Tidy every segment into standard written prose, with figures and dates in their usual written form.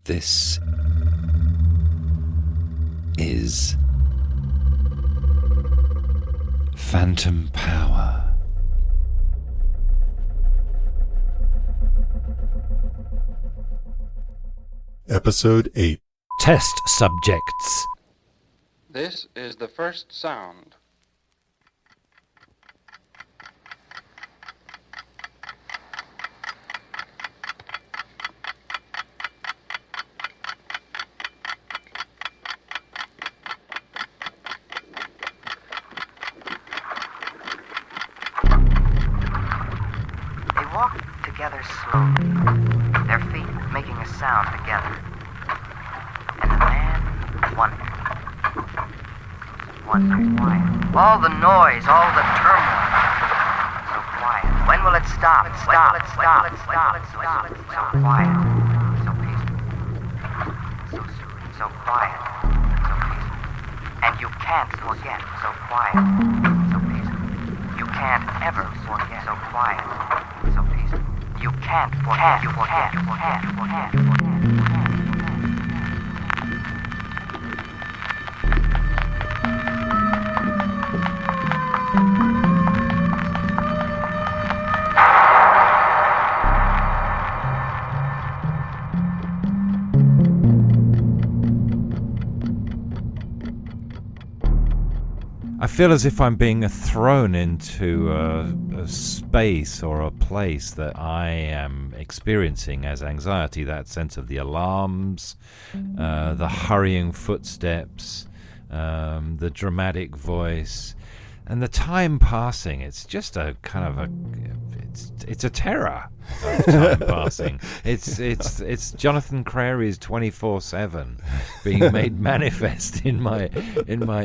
This is Phantom Power. Episode 8. Test subjects. This is the first sound. They walked together slowly, their feet making a sound together. And the man wondered why. All the noise, all the turmoil, so quiet. When will it stop? Stop. So quiet, so peaceful, so soothing, so quiet, so peaceful. And you can't forget, so quiet, so peaceful. You can't ever forget, so quiet, so peaceful. You can't forget. I feel as if I'm being thrown into a space or a place that I am experiencing as anxiety, that sense of the alarms, the hurrying footsteps, the dramatic voice, and the time passing. It's just a kind of it's a terror of time passing. It's Jonathan Crary's 24/7 being made manifest in my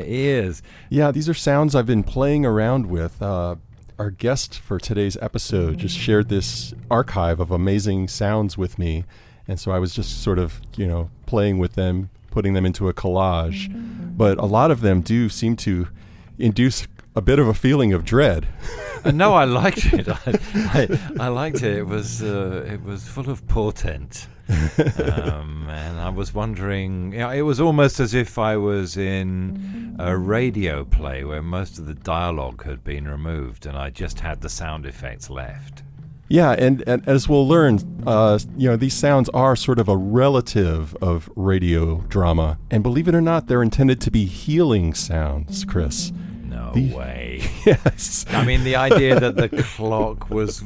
ears. Yeah, these are sounds I've been playing around with. Our guest for today's episode just shared this archive of amazing sounds with me, and so I was just sort of, playing with them, putting them into a collage. But a lot of them do seem to induce a bit of a feeling of dread. No, I liked it. I liked it. It was full of portent, and I was wondering. It was almost as if I was in a radio play where most of the dialogue had been removed, and I just had the sound effects left. Yeah, and as we'll learn, these sounds are sort of a relative of radio drama, and believe it or not, they're intended to be healing sounds, Chris. No way. Yes. I mean, the idea that the clock was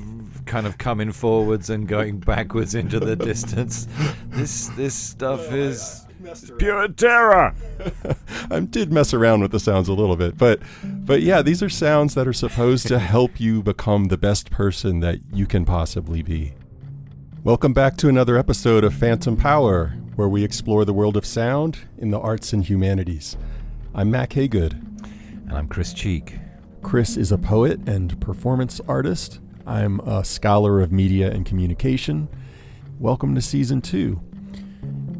kind of coming forwards and going backwards into the distance. This stuff is pure terror. I did mess around with the sounds a little bit, but yeah, these are sounds that are supposed to help you become the best person that you can possibly be. Welcome back to another episode of Phantom Power, where we explore the world of sound in the arts and humanities. I'm Mac Haygood. And I'm Chris Cheek. Chris is a poet and performance artist. I'm a scholar of media and communication. Welcome to Season 2.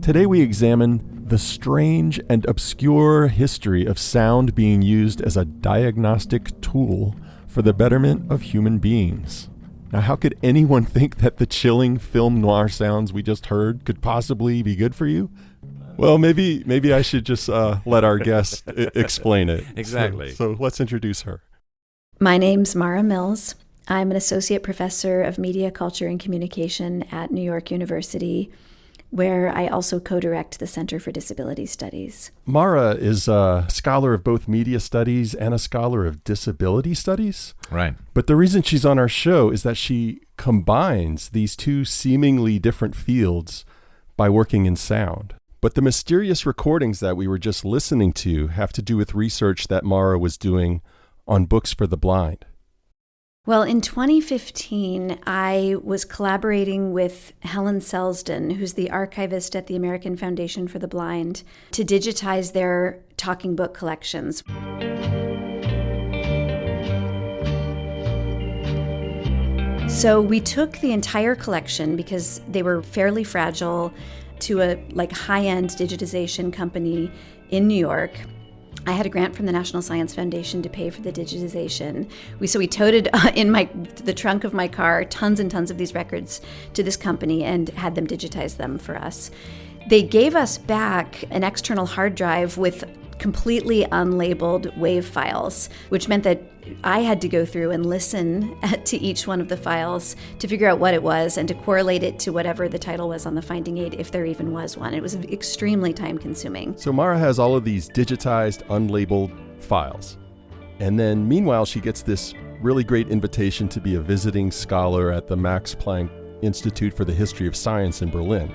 Today we examine the strange and obscure history of sound being used as a diagnostic tool for the betterment of human beings. Now, how could anyone think that the chilling film noir sounds we just heard could possibly be good for you? Well, maybe I should just let our guest explain it. Exactly. So let's introduce her. My name's Mara Mills. I'm an associate professor of media, culture, and communication at New York University, where I also co-direct the Center for Disability Studies. Mara is a scholar of both media studies and a scholar of disability studies. Right. But the reason she's on our show is that she combines these two seemingly different fields by working in sound. But the mysterious recordings that we were just listening to have to do with research that Mara was doing on books for the blind. Well, in 2015, I was collaborating with Helen Selsden, who's the archivist at the American Foundation for the Blind, to digitize their talking book collections. So we took the entire collection, because they were fairly fragile, to a high-end digitization company in New York. I had a grant from the National Science Foundation to pay for the digitization. We toted in the trunk of my car tons and tons of these records to this company and had them digitize them for us. They gave us back an external hard drive with completely unlabeled WAV files, which meant that I had to go through and listen to each one of the files to figure out what it was and to correlate it to whatever the title was on the finding aid, if there even was one. It was extremely time-consuming. So Mara has all of these digitized, unlabeled files. And then meanwhile, she gets this really great invitation to be a visiting scholar at the Max Planck Institute for the History of Science in Berlin.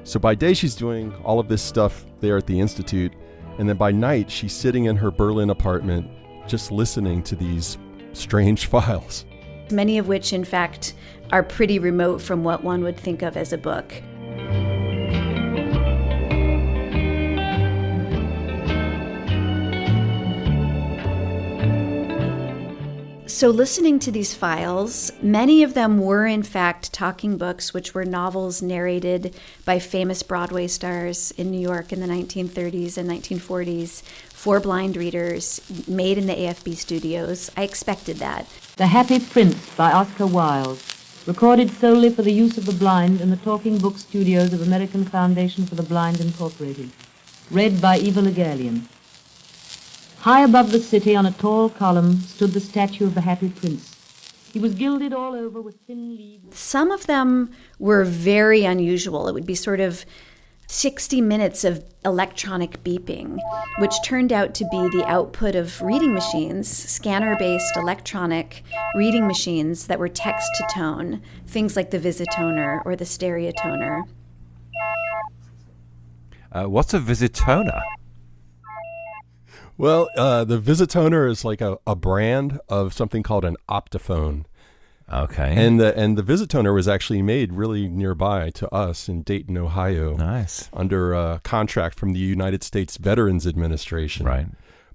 So by day, she's doing all of this stuff there at the Institute. And then by night, she's sitting in her Berlin apartment just listening to these strange files. Many of which, in fact, are pretty remote from what one would think of as a book. So listening to these files, many of them were in fact talking books, which were novels narrated by famous Broadway stars in New York in the 1930s and 1940s for blind readers, made in the AFB studios. I expected that. The Happy Prince by Oscar Wilde, recorded solely for the use of the blind in the Talking Book Studios of American Foundation for the Blind Incorporated. Read by Eva Legalian. High above the city on a tall column stood the statue of the Happy Prince. He was gilded all over with thin leaves. Some of them were very unusual. It would be sort of 60 minutes of electronic beeping, which turned out to be the output of reading machines, scanner-based electronic reading machines that were text-to-tone, things like the Visitoner or the Stereotoner. What's a Visitoner? Well, the Visitoner is like a brand of something called an optophone. Okay. And the Visitoner was actually made really nearby to us in Dayton, Ohio. Nice. Under a contract from the United States Veterans Administration. Right.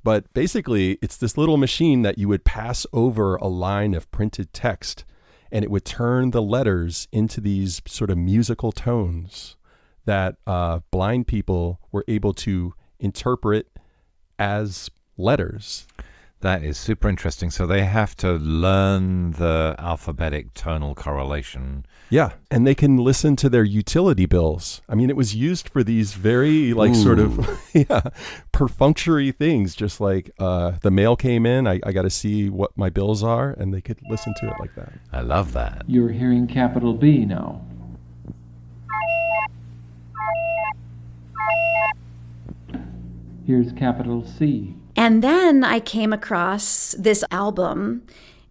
But basically, it's this little machine that you would pass over a line of printed text, and it would turn the letters into these sort of musical tones that blind people were able to interpret as letters. That is super interesting. So they have to learn the alphabetic tonal correlation. Yeah, and they can listen to their utility bills. I mean, it was used for these very sort of perfunctory things, just like the mail came in, I got to see what my bills are, and they could listen to it like that. I love that. You're hearing capital B now. Here's capital C. And then I came across this album.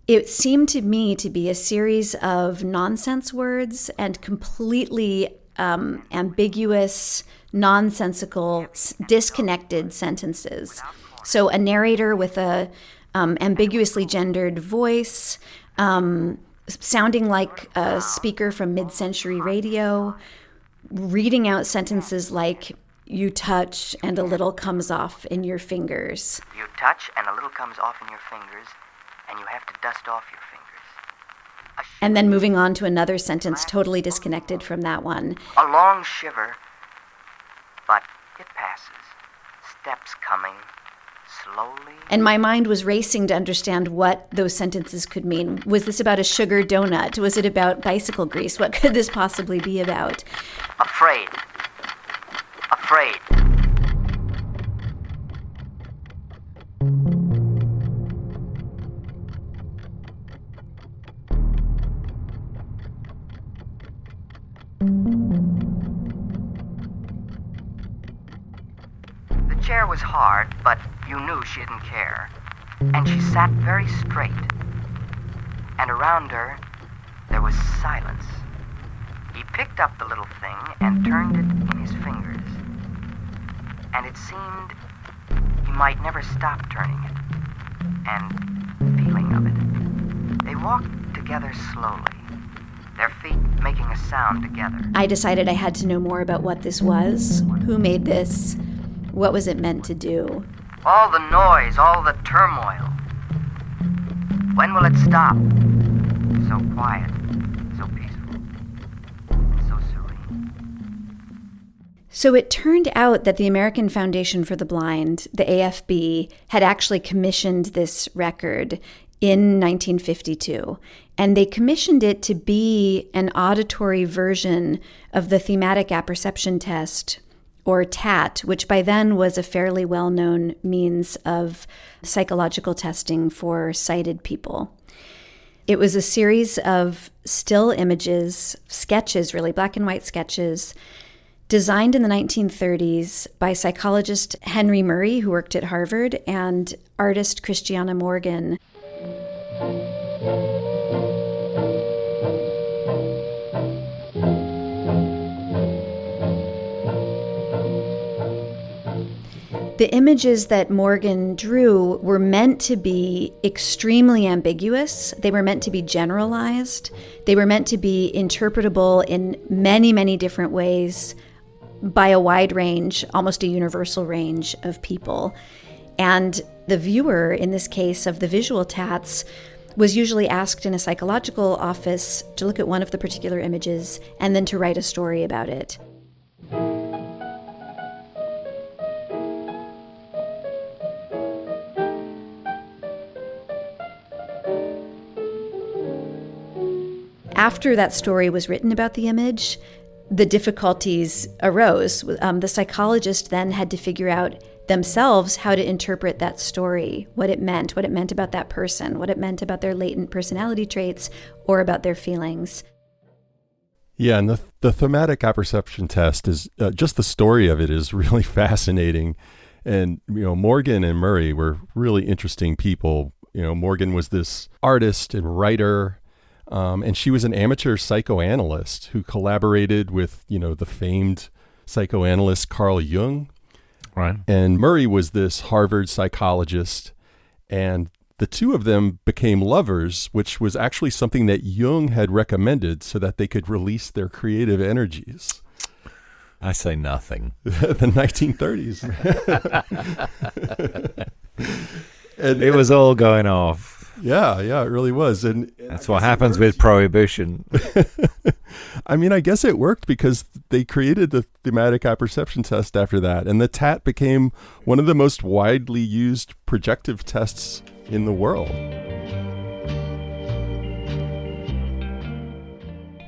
It seemed to me to be a series of nonsense words and completely ambiguous, nonsensical, disconnected sentences. So a narrator with a ambiguously gendered voice, sounding like a speaker from mid-century radio, reading out sentences like, "You touch and a little comes off in your fingers." You touch and a little comes off in your fingers, and you have to dust off your fingers. And then moving on to another sentence totally disconnected from that one. A long shiver, but it passes. Steps coming, slowly. And my mind was racing to understand what those sentences could mean. Was this about a sugar donut? Was it about bicycle grease? What could this possibly be about? Afraid. Afraid. The chair was hard, but you knew she didn't care. And she sat very straight. And around her, there was silence. He picked up the little thing and turned it in his fingers. And it seemed he might never stop turning it, and feeling of it. They walked together slowly, their feet making a sound together. I decided I had to know more about what this was, who made this, what was it meant to do. All the noise, all the turmoil. When will it stop? So quiet, so peaceful, so serene. So it turned out that the American Foundation for the Blind, the AFB, had actually commissioned this record in 1952. And they commissioned it to be an auditory version of the thematic apperception test, or TAT, which by then was a fairly well-known means of psychological testing for sighted people. It was a series of still images, sketches, really, black and white sketches, designed in the 1930s by psychologist Henry Murray, who worked at Harvard, and artist Christiana Morgan. The images that Morgan drew were meant to be extremely ambiguous. They were meant to be generalized. They were meant to be interpretable in many, many different ways by a wide range, almost a universal range of people. And the viewer, in this case of the visual tats, was usually asked in a psychological office to look at one of the particular images and then to write a story about it. After that story was written about the image, the difficulties arose. The psychologist then had to figure out themselves how to interpret that story, what it meant about that person, what it meant about their latent personality traits, or about their feelings. Yeah, and the thematic apperception test is just the story of it is really fascinating. And, Morgan and Murray were really interesting people. Morgan was this artist and writer, and she was an amateur psychoanalyst who collaborated with, the famed psychoanalyst Carl Jung. Right. And Murray was this Harvard psychologist, and the two of them became lovers, which was actually something that Jung had recommended so that they could release their creative energies. I say nothing. The 1930s. And it was all going off. Yeah, it really was. And that's what happens with prohibition. I guess it worked because they created the thematic apperception test after that. And the TAT became one of the most widely used projective tests in the world.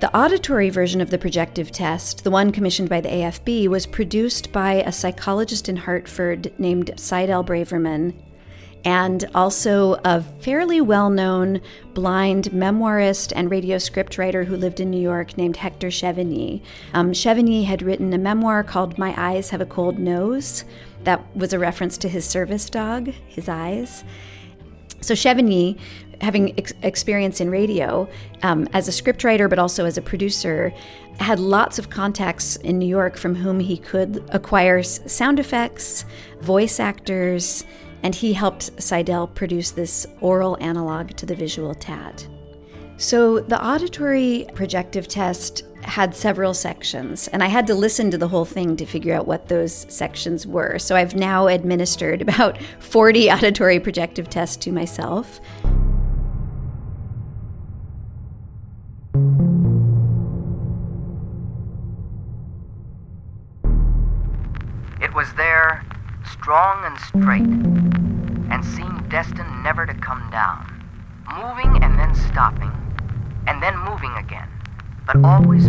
The auditory version of the projective test, the one commissioned by the AFB, was produced by a psychologist in Hartford named Seidel Braverman, and also a fairly well-known blind memoirist and radio scriptwriter who lived in New York named Hector Chevigny. Chevigny had written a memoir called My Eyes Have a Cold Nose. That was a reference to his service dog, his eyes. So Chevigny, having experience in radio as a scriptwriter but also as a producer, had lots of contacts in New York from whom he could acquire sound effects, voice actors, and he helped Seidel produce this oral analog to the visual TAT. So the auditory projective test had several sections, and I had to listen to the whole thing to figure out what those sections were. So I've now administered about 40 auditory projective tests to myself. It was there, strong and straight, and seemed destined never to come down, moving and then stopping, and then moving again, but always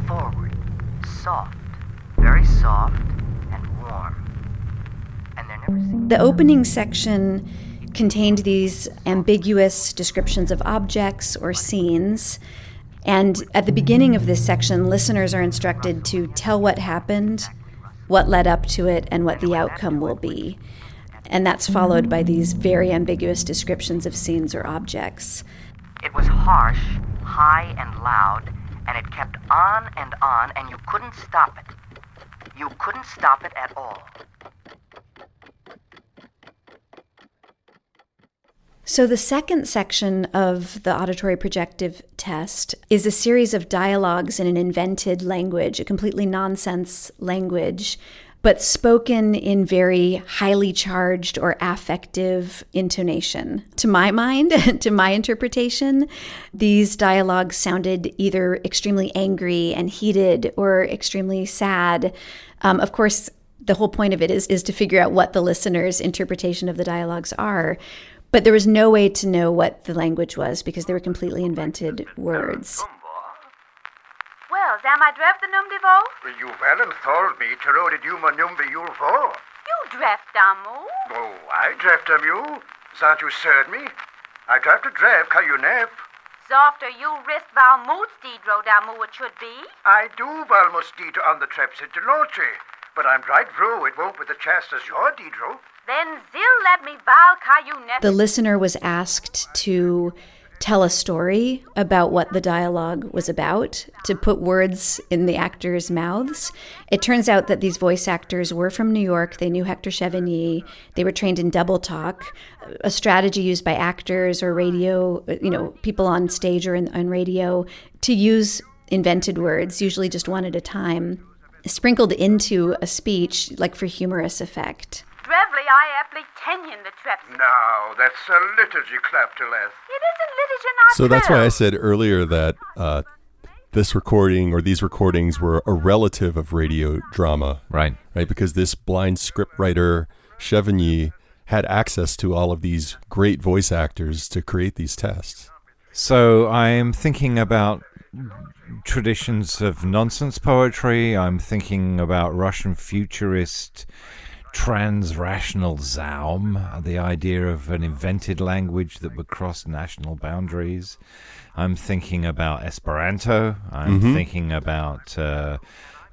forward, soft, very soft and warm. And there never seemed... The opening section contained these ambiguous descriptions of objects or scenes. And at the beginning of this section, listeners are instructed to tell what happened, what led up to it, and what the outcome will be. And that's followed by these very ambiguous descriptions of scenes or objects. It was harsh, high and loud, and it kept on, and you couldn't stop it. You couldn't stop it at all. So the second section of the auditory projective test is a series of dialogues in an invented language, a completely nonsense language, but spoken in very highly charged or affective intonation. To my mind, to my interpretation, these dialogues sounded either extremely angry and heated or extremely sad. Of course, the whole point of it is to figure out what the listener's interpretation of the dialogues are. But there was no way to know what the language was because they were completely invented words. Well, am I draft the num de vo? You haven't told me to road it you my number you for. You draft damu? Oh, I draft you. San't you served me? I draft a draft, can you nap? After you wrist val moots didro damu it should be. I do almost dito on the traps at the laundry, but I'm right through. It won't be the chest as your didro. Then zil let me val ka you nep. The listener was asked to tell a story about what the dialogue was about, to put words in the actors' mouths. It turns out that these voice actors were from New York. They knew Hector Chevigny. They were trained in double talk, a strategy used by actors or radio, people on stage or on radio to use invented words, usually just one at a time, sprinkled into a speech, like for humorous effect. Drevly I aptly tenyon the traps. No, that's a liturgy clap to less. It isn't liturgy not So that's why I said earlier that this recording or these recordings were a relative of radio drama. Right. Right, because this blind scriptwriter, Chevigny, had access to all of these great voice actors to create these tests. So I'm thinking about traditions of nonsense poetry. I'm thinking about Russian futurist trans-rational Zaum, the idea of an invented language that would cross national boundaries. I'm thinking about Esperanto. I'm thinking about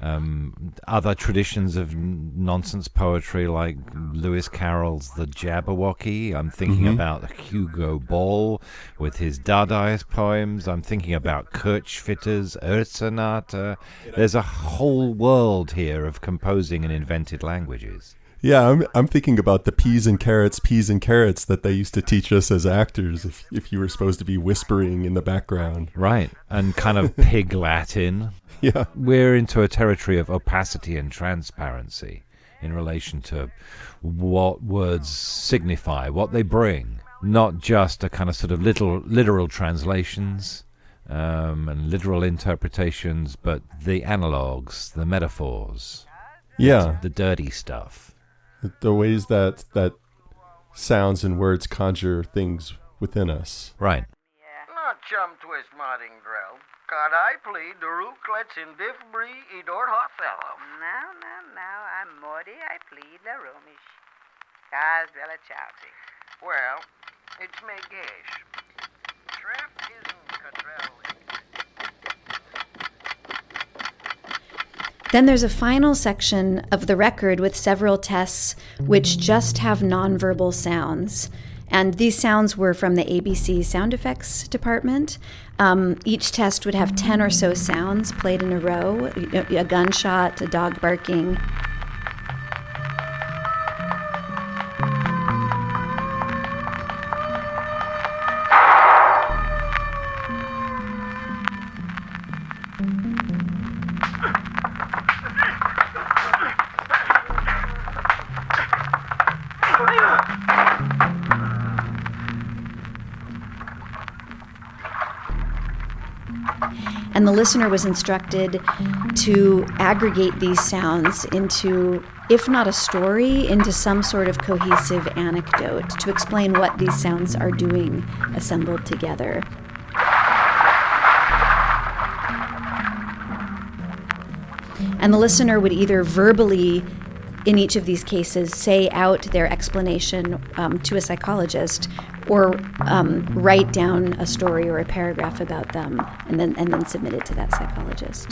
other traditions of nonsense poetry like Lewis Carroll's The Jabberwocky. I'm thinking about Hugo Ball with his Dadaist poems. I'm thinking about Kirchfitter's Sonata. There's a whole world here of composing and invented languages. Yeah, I'm thinking about the peas and carrots that they used to teach us as actors if you were supposed to be whispering in the background. Right, and kind of pig Latin. Yeah. We're into a territory of opacity and transparency in relation to what words signify, what they bring, not just a kind of sort of literal translations and literal interpretations, but the analogues, the metaphors, the dirty stuff. The ways that sounds and words conjure things within us. Right. Not chum twist modding drill. Could I plead the rooklets in diff brie edor hot fellow? No, I'm Morty, I plead la romish. Kaz bella chowty. Well, it's me gash. Trap isn't cadrell. Then there's a final section of the record with several tests which just have nonverbal sounds. And these sounds were from the ABC sound effects department. Each test would have 10 or so sounds played in a row, a gunshot, a dog barking. And the listener was instructed to aggregate these sounds into, if not a story, into some sort of cohesive anecdote to explain what these sounds are doing assembled together. And the listener would either verbally, in each of these cases, say out their explanation to a psychologist, or write down a story or a paragraph about them, and then submit it to that psychologist.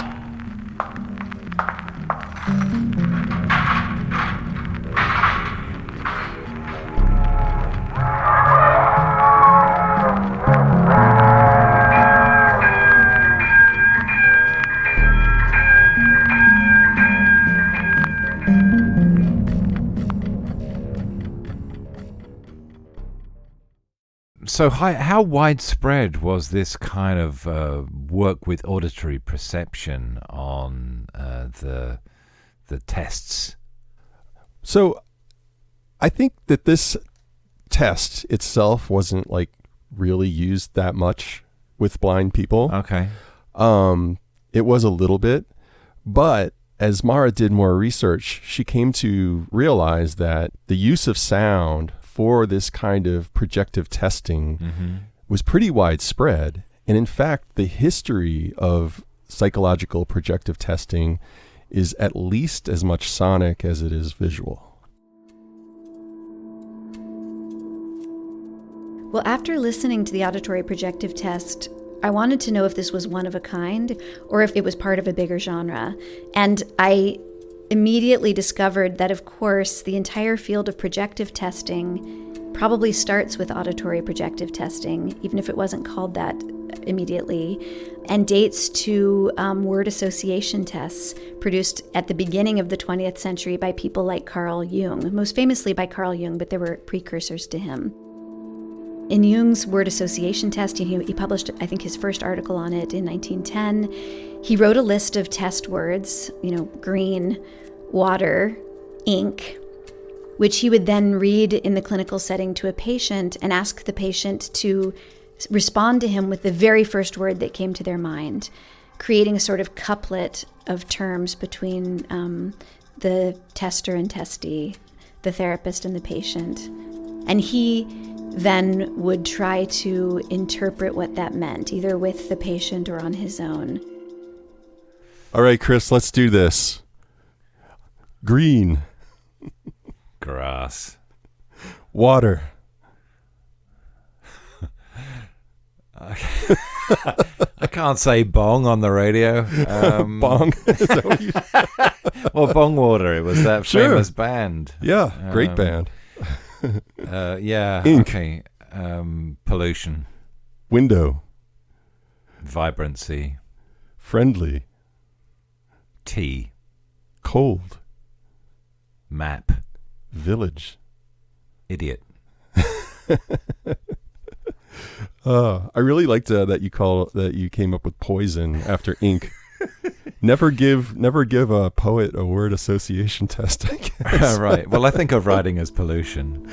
So how widespread was this kind of work with auditory perception on the tests? So I think that this test itself wasn't like really used that much with blind people. Okay. It was a little bit, but as Mara did more research, she came to realize that the use of sound for this kind of projective testing was pretty widespread. And in fact, the history of psychological projective testing is at least as much sonic as it is visual. Well, after listening to the auditory projective test, I wanted to know if this was one of a kind or if it was part of a bigger genre. And I immediately discovered that, of course, the entire field of projective testing probably starts with auditory projective testing, even if it wasn't called that immediately, and dates to word association tests produced at the beginning of the 20th century by people like Carl Jung, most famously by Carl Jung, but there were precursors to him. In Jung's word association test, he published, I think, his first article on it in 1910. He wrote a list of test words, green, water, ink, which he would then read in the clinical setting to a patient and ask the patient to respond to him with the very first word that came to their mind, creating a sort of couplet of terms between the tester and testee, the therapist and the patient. And he then would try to interpret what that meant, either with the patient or on his own. All right, Chris, let's do this. Green. Grass. Water. I can't say bong on the radio. Bong? Is that what you said? Well, Bong Water. It was that famous band. Yeah, great band. Yeah. Ink. Okay. Pollution. Window. Vibrancy. Friendly. Tea. Cold. Map. Village. Idiot. I really liked that you came up with poison after ink. Never give a poet a word association test, I guess. Right. Well, I think of writing as pollution.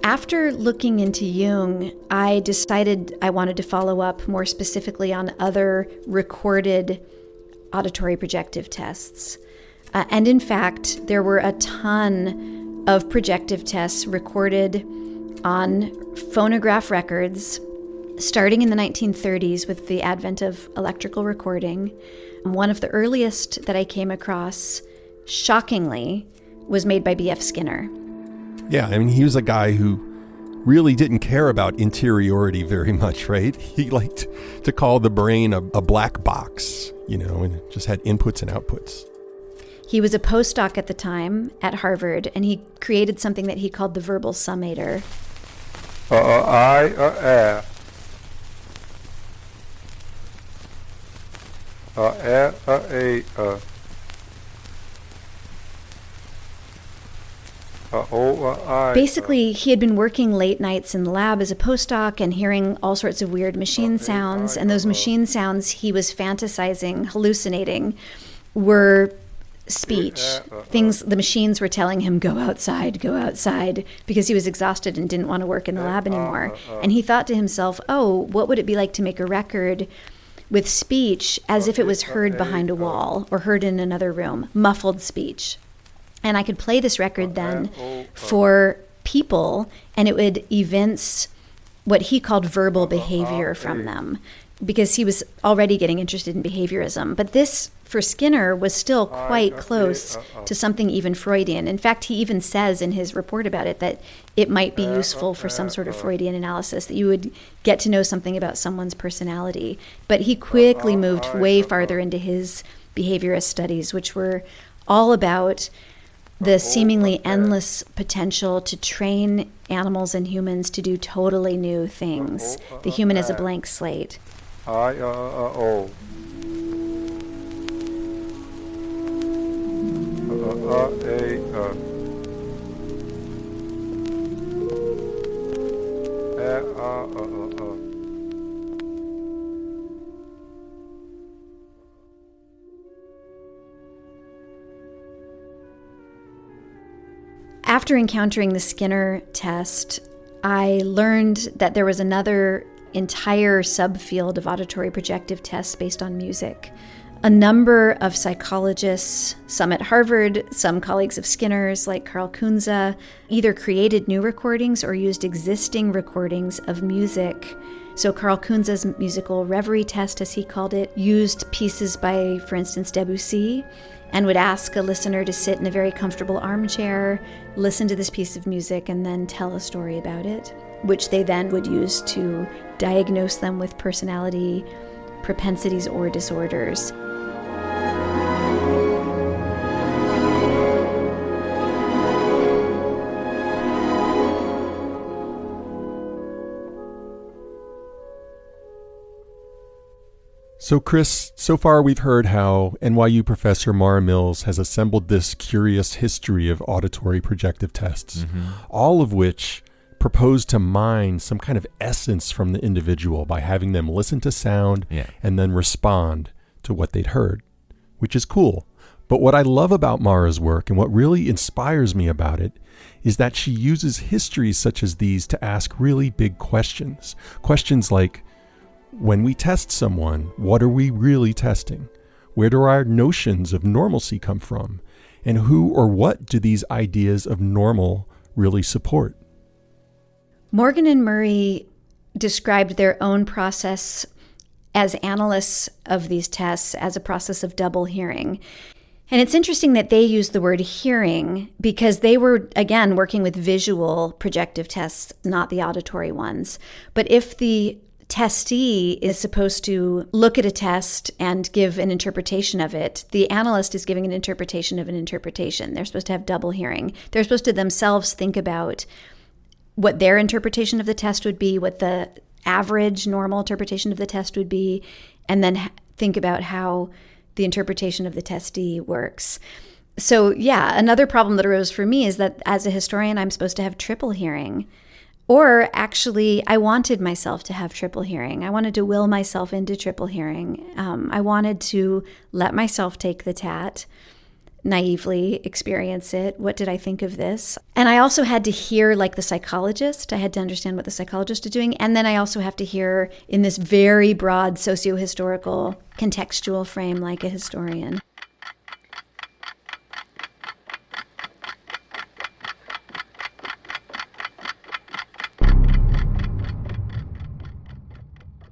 After looking into Jung, I decided I wanted to follow up more specifically on other recorded auditory projective tests. And in fact, there were a ton of projective tests recorded on phonograph records starting in the 1930s with the advent of electrical recording. One of the earliest that I came across, shockingly, was made by B.F. Skinner. Yeah, I mean, he was a guy who really didn't care about interiority very much, right? He liked to call the brain a black box, and just had inputs and outputs. He was a postdoc at the time at Harvard, and he created something that he called the verbal summator. Basically, he had been working late nights in the lab as a postdoc and hearing all sorts of weird machine sounds, and those machine sounds he was fantasizing, hallucinating, were speech. Things the machines were telling him, go outside, because he was exhausted and didn't want to work in the lab anymore. And he thought to himself, what would it be like to make a record with speech as if it was heard behind a wall or heard in another room, muffled speech. And I could play this record then for people, and it would evince what he called verbal behavior from them, because he was already getting interested in behaviorism. But this, for Skinner, was still quite close to something even Freudian. In fact, he even says in his report about it that it might be useful for some sort of Freudian analysis, that you would get to know something about someone's personality. But he quickly moved way farther into his behaviorist studies, which were all about the seemingly endless potential to train animals and humans to do totally new things. The human is a blank slate. After encountering the Skinner test, I learned that there was another entire subfield of auditory projective tests based on music. A number of psychologists, some at Harvard, some colleagues of Skinner's like Carl Kunze, either created new recordings or used existing recordings of music. So Carl Kunze's musical reverie test, as he called it, used pieces by, for instance, Debussy, and would ask a listener to sit in a very comfortable armchair, listen to this piece of music, and then tell a story about it, which they then would use to diagnose them with personality propensities or disorders. So Chris, so far we've heard how NYU professor Mara Mills has assembled this curious history of auditory projective tests, all of which propose to mine some kind of essence from the individual by having them listen to sound and then respond to what they'd heard, which is cool. But what I love about Mara's work and what really inspires me about it is that she uses histories such as these to ask really big questions. Questions like, when we test someone, what are we really testing? Where do our notions of normalcy come from? And who or what do these ideas of normal really support? Morgan and Murray described their own process as analysts of these tests as a process of double hearing. And it's interesting that they use the word hearing because they were, again, working with visual projective tests, not the auditory ones. But if the testee is supposed to look at a test and give an interpretation of it, the analyst is giving an interpretation of an interpretation. They're supposed to have double hearing. They're supposed to themselves think about what their interpretation of the test would be, what the average normal interpretation of the test would be, and then think about how the interpretation of the testee works. So yeah, another problem that arose for me is that as a historian, I'm supposed to have triple hearing. Or actually, I wanted myself to have triple hearing. I wanted to will myself into triple hearing. I wanted to let myself take the TAT, naively experience it. What did I think of this? And I also had to hear like the psychologist. I had to understand what the psychologist is doing. And then I also have to hear in this very broad socio-historical contextual frame like a historian.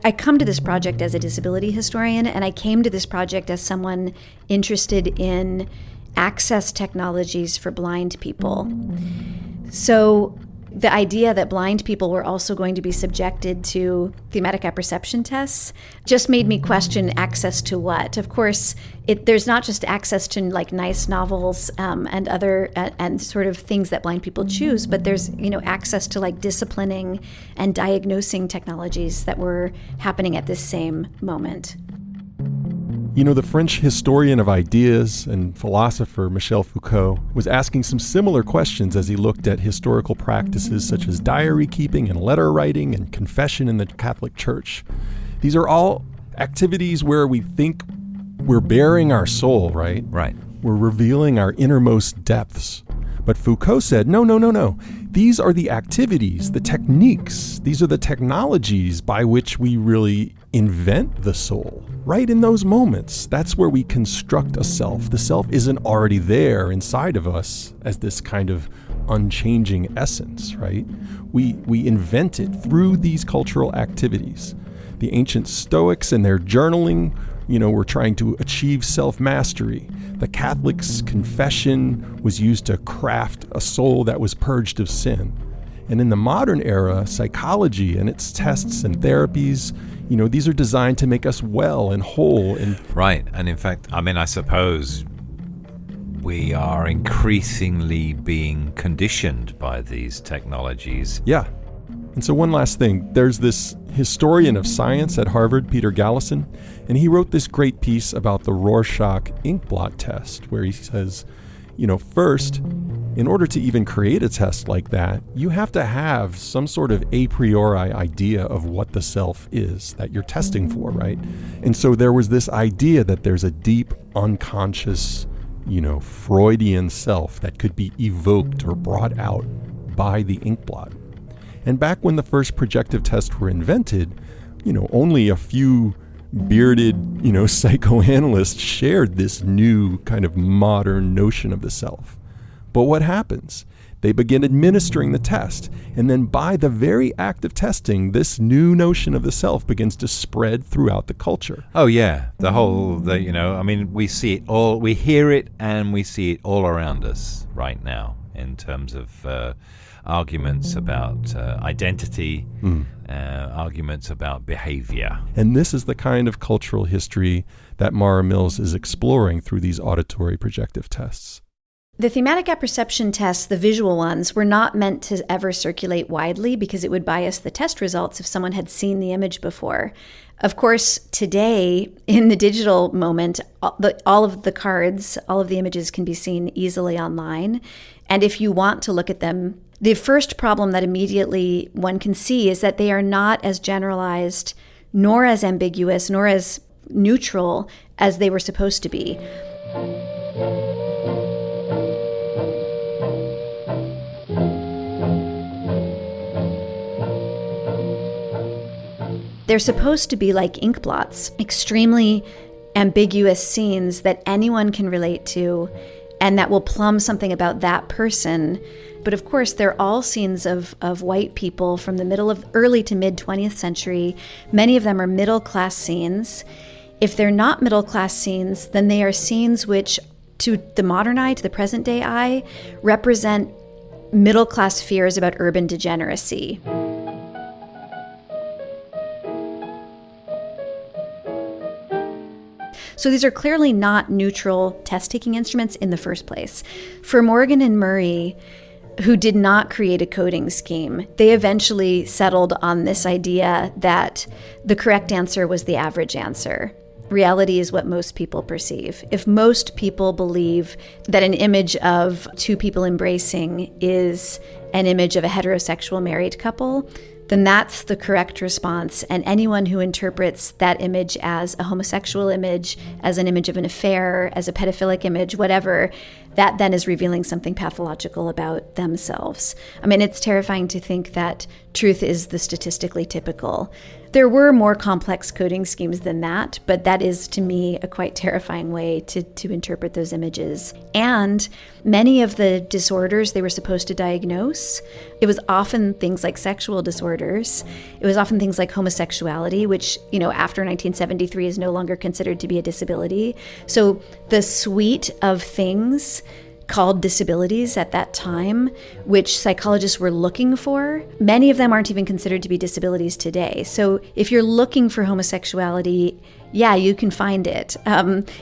I come to this project as a disability historian, and I came to this project as someone interested in access technologies for blind people. So the idea that blind people were also going to be subjected to thematic apperception tests just made me question access to what. Of course, there's not just access to like nice novels and other and sort of things that blind people choose, but there's access to like disciplining and diagnosing technologies that were happening at this same moment. The French historian of ideas and philosopher Michel Foucault was asking some similar questions as he looked at historical practices such as diary keeping and letter writing and confession in the Catholic Church. These are all activities where we think we're bearing our soul, right? Right. We're revealing our innermost depths. But Foucault said, no. These are the activities, the techniques. These are the technologies by which we really invent the soul. Right in those moments, that's where we construct a self. The self isn't already there inside of us as this kind of unchanging essence, right? We invent it through these cultural activities. The ancient Stoics and their journaling, were trying to achieve self-mastery. The Catholics' confession was used to craft a soul that was purged of sin. And in the modern era, psychology and its tests and therapies, these are designed to make us well and whole. Right. And in fact, I suppose we are increasingly being conditioned by these technologies. Yeah. And so one last thing, there's this historian of science at Harvard, Peter Gallison, and he wrote this great piece about the Rorschach ink blot test, where he says, first, in order to even create a test like that, you have to have some sort of a priori idea of what the self is that you're testing for, right? And so there was this idea that there's a deep, unconscious, Freudian self that could be evoked or brought out by the ink blot. And back when the first projective tests were invented, only a few bearded, psychoanalysts shared this new kind of modern notion of the self. But what happens? They begin administering the test, and then by the very act of testing, this new notion of the self begins to spread throughout the culture. Oh yeah, we see it all, we hear it, and we see it all around us right now in terms of arguments about identity, arguments about behavior. And this is the kind of cultural history that Mara Mills is exploring through these auditory projective tests. The thematic apperception tests, the visual ones, were not meant to ever circulate widely because it would bias the test results if someone had seen the image before. Of course, today, in the digital moment, all of the cards, all of the images can be seen easily online. And if you want to look at them, the first problem that immediately one can see is that they are not as generalized, nor as ambiguous, nor as neutral as they were supposed to be. They're supposed to be like ink blots, extremely ambiguous scenes that anyone can relate to and that will plumb something about that person. But of course, they're all scenes of white people from the early to mid 20th century. Many of them are middle-class scenes. If they're not middle-class scenes, then they are scenes which, to the modern eye, to the present-day eye, represent middle-class fears about urban degeneracy. So these are clearly not neutral test-taking instruments in the first place. For Morgan and Murray, who did not create a coding scheme, they eventually settled on this idea that the correct answer was the average answer. Reality is what most people perceive. If most people believe that an image of two people embracing is an image of a heterosexual married couple, then that's the correct response. And anyone who interprets that image as a homosexual image, as an image of an affair, as a pedophilic image, whatever, that then is revealing something pathological about themselves. I mean, it's terrifying to think that truth is the statistically typical. There were more complex coding schemes than that, but that is, to me, a quite terrifying way to interpret those images. And many of the disorders they were supposed to diagnose, it was often things like sexual disorders. It was often things like homosexuality, which, after 1973 is no longer considered to be a disability. So the suite of things called disabilities at that time, which psychologists were looking for, many of them aren't even considered to be disabilities today. So if you're looking for homosexuality, yeah, you can find it.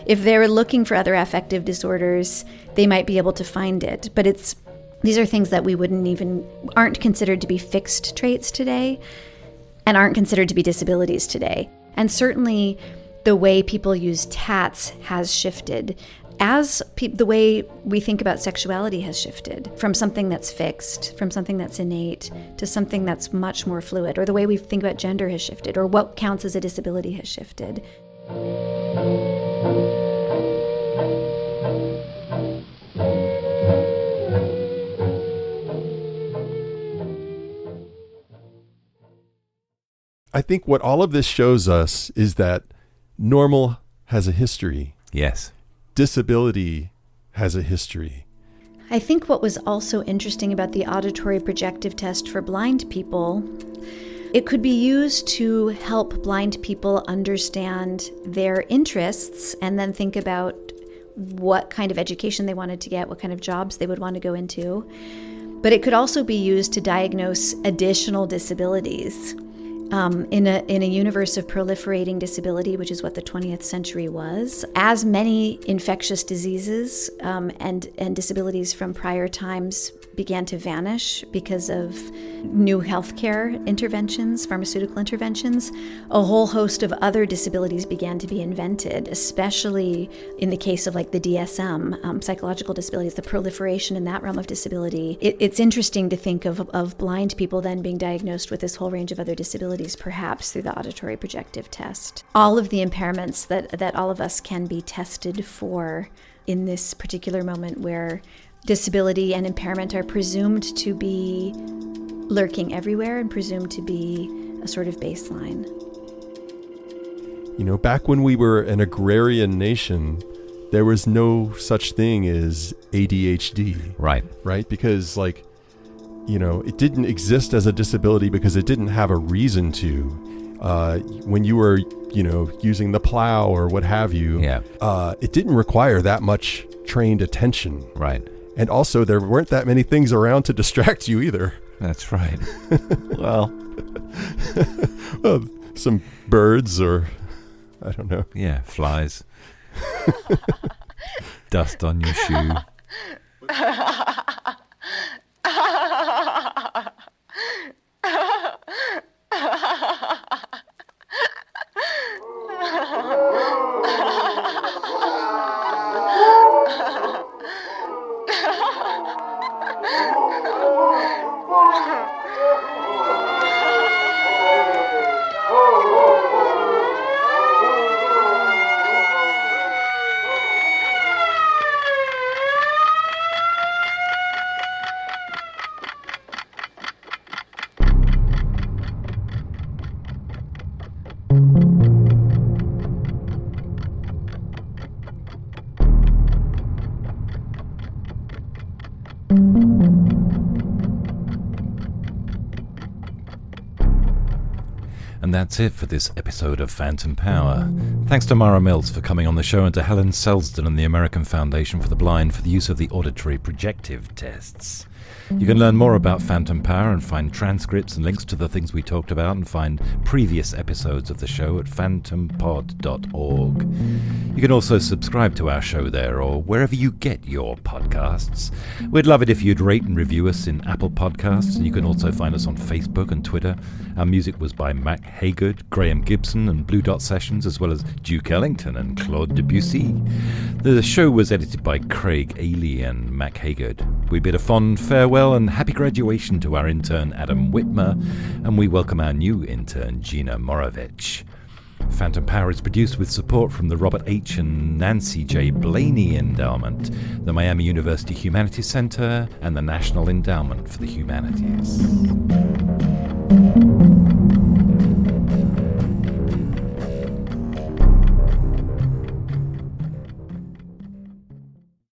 If they're looking for other affective disorders, they might be able to find it. But these are things that we aren't considered to be fixed traits today and aren't considered to be disabilities today. And certainly the way people use TATs has shifted. As the way we think about sexuality has shifted from something that's fixed, from something that's innate, to something that's much more fluid, or the way we think about gender has shifted, or what counts as a disability has shifted. I think what all of this shows us is that normal has a history. Yes. Disability has a history. I think what was also interesting about the auditory projective test for blind people, it could be used to help blind people understand their interests and then think about what kind of education they wanted to get, what kind of jobs they would want to go into. But it could also be used to diagnose additional disabilities. In a universe of proliferating disability, which is what the 20th century was, as many infectious diseases and disabilities from prior times began to vanish because of new healthcare interventions, pharmaceutical interventions, a whole host of other disabilities began to be invented, especially in the case of like the DSM, psychological disabilities, the proliferation in that realm of disability. It's interesting to think of blind people then being diagnosed with this whole range of other disabilities, perhaps through the auditory projective test. All of the impairments that all of us can be tested for in this particular moment where disability and impairment are presumed to be lurking everywhere and presumed to be a sort of baseline. back when we were an agrarian nation, there was no such thing as ADHD. Right? Because, it didn't exist as a disability because it didn't have a reason to. When you were, using the plow or what have you, it didn't require that much trained attention. Right. And also, there weren't that many things around to distract you either. That's right. Well, some birds or, I don't know. Yeah, flies. Dust on your shoe. And that's it for this episode of Phantom Power. Thanks to Mara Mills for coming on the show, and to Helen Selsdon and the American Foundation for the Blind for the use of the Auditory Projective tests. You can learn more about Phantom Power and find transcripts and links to the things we talked about, and find previous episodes of the show at phantompod.org. You can also subscribe to our show there, or wherever you get your podcasts. We'd love it if you'd rate and review us in Apple Podcasts, and you can also find us on Facebook and Twitter. Our music was by Mac Haygood, Graham Gibson and Blue Dot Sessions, as well as Duke Ellington and Claude Debussy. The show was edited by Craig Ailey and Mac Haygood. We bid a fond farewell and happy graduation to our intern Adam Whitmer, and we welcome our new intern Gina Morovich. Phantom Power is produced with support from the Robert H. and Nancy J. Blaney Endowment, the Miami University Humanities Center, and the National Endowment for the Humanities.